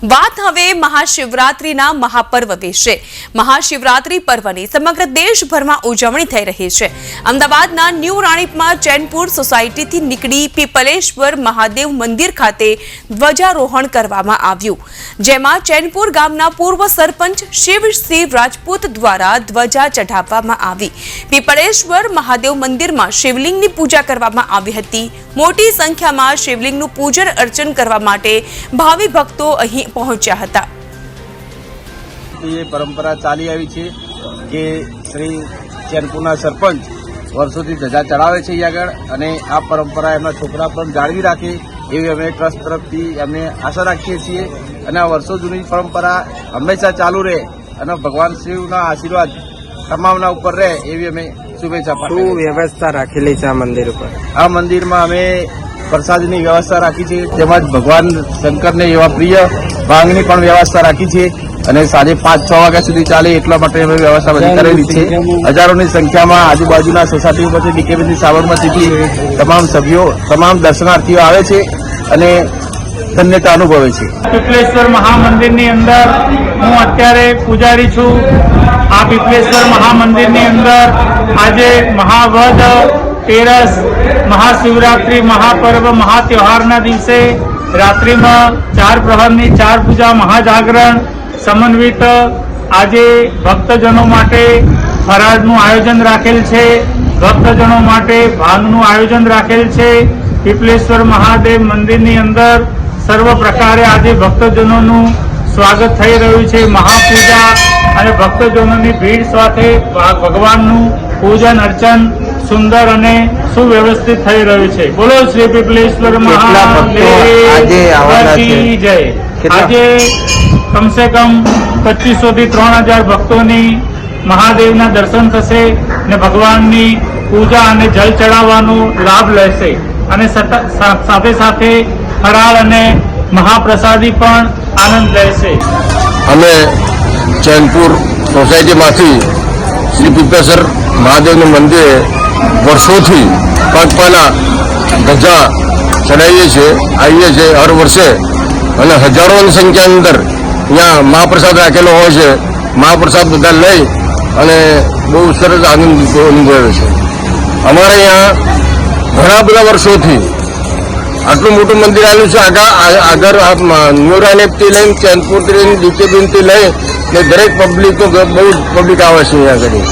વાત હવે મહાશિવરાત્રીના મહાપર્વ વિશે। મહાશિવરાત્રી પર્વની સમગ્ર દેશભરમાં ઉજવણી થઈ રહી છે। અમદાવાદના ન્યૂ રાણીપમાં ચેનપુર સોસાયટીથી નીકળી પીપલેશ્વર મહાદેવ મંદિર ખાતે ધ્વજારોહણ કરવામાં આવ્યું, જેમાં ચેનપુર ગામના પૂર્વ સરપંચ શિવશ્રી રાજપૂત દ્વારા ધ્વજા ચઢાવવામાં આવી। પીપલેશ્વર મહાદેવ મંદિરમાં શિવલિંગની પૂજા કરવામાં આવી હતી। મોટી સંખ્યામાં શિવલિંગનું પૂજન અર્ચન કરવા માટે ભાવિ ભક્તો અહીં पहुंचा था। ये परंपरा चाली आई है कि श्री चेनपुरना सरपंच वर्षों ध्वजा चढ़ावे छे आगळ अने आ परंपरा एमना छोकरा पण जाळवी राखे एवी अमे ट्रस्ट तरफथी अमे आशा राखीए छीए अने आ वर्षो जूनी परंपरा हमेशा चालू रहे अने भगवान शिवना आशीर्वाद तमामना उपर रहे एवी अमे शुभेच्छा पाठवीए। શું વ્યવસ્થા રાખેલી છે આ મંદિર ઉપર? आ मंदिरमा अमे प्रसादनी व्यवस्था राखी है, તેમજ ભગવાન શંકરને એવા પ્રિય ભાંગની પણ વ્યવસ્થા રાખી છે અને સાંજે 5-6 વાગ્યા સુધી ચાલે એટલા માટે અમે વ્યવસ્થા બધી કરેલી છે। હજારોની સંખ્યામાં આજુબાજુના સોસાયટી ઉપરથી ડીકેબીની સાબરમતીથી તમામ સભ્યો તમામ દર્શનાર્થીઓ આવે છે અને ધન્યતા અનુભવે છે। પીપલેશ્વર મહામંદિરની અંદર હું અત્યારે પૂજારી છું। આ પીપલેશ્વર મહામંદિરની અંદર આજે મહાવદ तेरस महाशिवरात्रि महापर्व महात्योहारना दिवसे रात्रि में 4 प्रहरनी 4 पूजा महाजागरण समन्वित आजे भक्तजनों माटे फराळનું आयोजन राखेल छे। भक्तजनों माटे भांगનું आयोजन राखेल छे। पीपलेश्वर महादेव मंदिरनी अंदर सर्व प्रकारे आजे भक्तजनों स्वागत थई रह्युं छे। महापूजा अने भक्तजनोनी भीड़ साथे भगवानનું पूजन अर्चन सुंदर अने सुव्यवस्थित थई रह्युं छे। बोलो श्री पीपलेश्वर महादेव की जय। आजे कम से कम 2500 થી 3000 भक्तोनी महादेवना दर्शन थशे ने भगवाननी पूजा अने जल चढ़ावવાનો लाभ लेशे अने साथे साथे फराळ अने महाप्रसादी पण आनंद लेशे। अमे चैनपुर सोसायटीमांथी श्री पीपलेश्वर महादेव मंदिर वर्षोथी पगपाना ध्वजा चढ़ावीए छे आवीए छे हर वर्षे अने हजारों की संख्या अंदर यहाँ महाप्रसाद राखेलो होय छे। महाप्रसाद बधा लई अने बहु सरस आनंद अनुभवे छे। अमारे यहाँ घणा बधा वर्षोथी आटलू मोटू मंदिर आव्युं छे। आगर न्यू राणीपथी लईने चैनपुरथी लईने डीकेबीनथी लई दरेक पब्लिक तो बहु पब्लिक आवे छे। अहींया घणी